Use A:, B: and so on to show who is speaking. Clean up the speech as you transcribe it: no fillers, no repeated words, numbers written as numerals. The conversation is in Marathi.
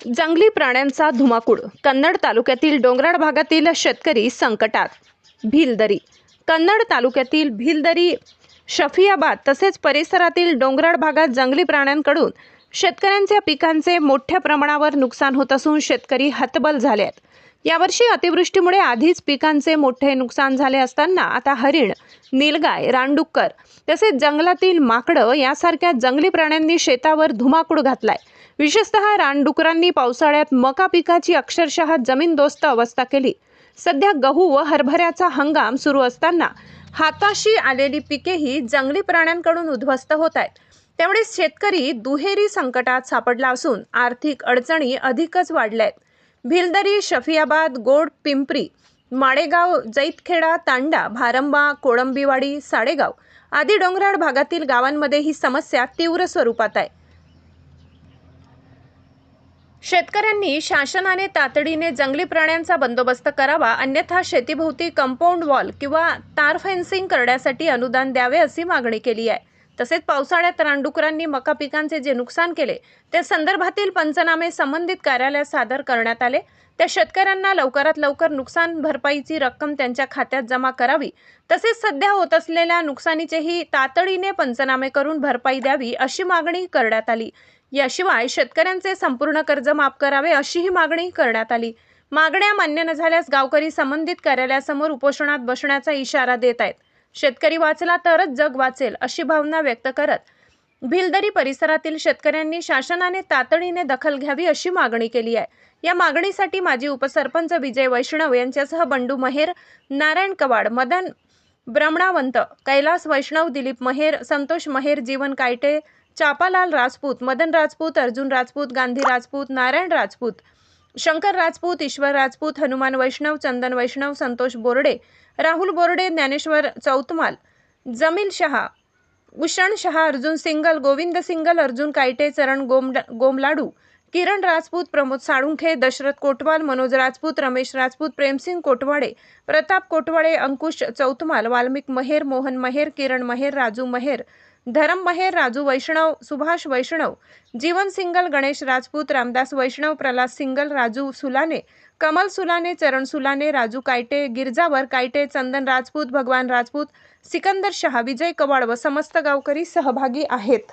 A: जंगली प्राण्यांचा धुमाकूळ. कन्नड तालुक्यातील डोंगराळ भागातील शेतकरी संकटात. भीलदरी. कन्नड तालुक्यातील भीलदरी, शफियाबाद तसेच परिसरातील डोंगराळ भागात जंगली प्राण्यांकडून शेतकऱ्यांच्या पिकांचे मोठ्या प्रमाणावर नुकसान होत असून शेतकरी हतबल झाले आहेत. यावर्षी अतिवृष्टीमुळे आधीच पिकांचे मोठे नुकसान झाले असताना आता हरिण, नीलगाय, रानडुक्कर तसेच जंगलातील माकडं यासारख्या जंगली प्राण्यांनी शेतावर धुमाकूळ घातलाय. विशेषतः रानडुकरांनी पावसाळ्यात मका पिकाची अक्षरशः जमीनदोस्त अवस्था केली. सध्या गहू व हरभऱ्याचा हंगाम सुरू असताना हाताशी आलेली पिकेही जंगली प्राण्यांकडून उद्ध्वस्त होत आहेत. त्यामुळे शेतकरी दुहेरी संकटात सापडला असून आर्थिक अडचणी अधिकच वाढल्या आहेत. भीलदरी, शफियाबाद, गोड पिंपरी, माडेगाव, जैतखेडा, तांडा, भारंबा, कोळंबीवाडी, साडेगाव आदी डोंगराळ भागातील गावांमध्ये ही समस्या तीव्र स्वरूपात आहे. शेतकऱ्यांनी शासनाने तातडीने जंगली प्राण्यांचा बंदोबस्त करावा, अन्यथा शेतीभोवती कंपाऊंड वॉल किंवा तार फेन्सिंग करण्यासाठी अनुदान द्यावे अशी मागणी केली आहे. तसेच पावसाळ्यात रानडुकरांनी मका पिकांचे जे नुकसान केले त्या संदर्भातील पंचनामे संबंधित कार्यालयात सादर करण्यात आले. त्या शेतकऱ्यांना लवकरात लवकर नुकसान भरपाईची रक्कम त्यांच्या खात्यात जमा करावी. तसेच सध्या होत असलेल्या नुकसानीचेही तातडीने पंचनामे करून भरपाई द्यावी अशी मागणी करण्यात आली. याशिवाय शेतकऱ्यांचे संपूर्ण कर्ज माफ करावे अशीही मागणी करण्यात आली. मागण्या मान्य न झाल्यास गावकरी संबंधित कार्यालयासमोर उपोषणात बसण्याचा इशारा देत आहेत. शेतकरी वाचला तरच जग वाचेल अशी भावना व्यक्त करत भीलदरी परिसरातील शेतकऱ्यांनी शासनाने तातडीने दखल घ्यावी अशी मागणी केली आहे. या मागणीसाठी माजी उपसरपंच विजय वैष्णव यांच्यासह बंडू महेर, नारायण कवाड, मदन ब्रह्मणावंत, कैलास वैष्णव, दिलीप महेर, संतोष महेर, जीवन कायटे, चापालाल राजपूत, मदन राजपूत, अर्जुन राजपूत, गांधी राजपूत, नारायण राजपूत, शंकर राजपूत, ईश्वर राजपूत, हनुमान वैष्णव, चंदन वैष्णव, संतोष बोर्डे, राहुल बोर्डे, ज्ञानेश्वर चौतमाल, जमील शहा, उषण शहा, अर्जुन सिंगल, गोविंद सिंगल, अर्जुन कायटे, चरण गोमलाडू, किरण राजपूत, प्रमोद साळुंखे, दशरथ कोटवाल, मनोज राजपूत, रमेश राजपूत, प्रेमसिंग कोटवाडे, प्रताप कोटवाडे, अंकुश चौतमाल, वाल्मिक महेर, मोहन महेर, किरण महेर, राजू महेर, धरम महेर, राजू वैष्णव, सुभाष वैष्णव, जीवन सिंगल, गणेश राजपूत, रामदास वैष्णव, प्रल्हाद सिंगल, राजू सुलाने, कमल सुलाने, चरण सुलाने, राजू कायटे, गिरजावर कायटे, चंदन राजपूत, भगवान राजपूत, सिकंदर शहा, विजय कवाड व समस्त गावकरी सहभागी आहेत.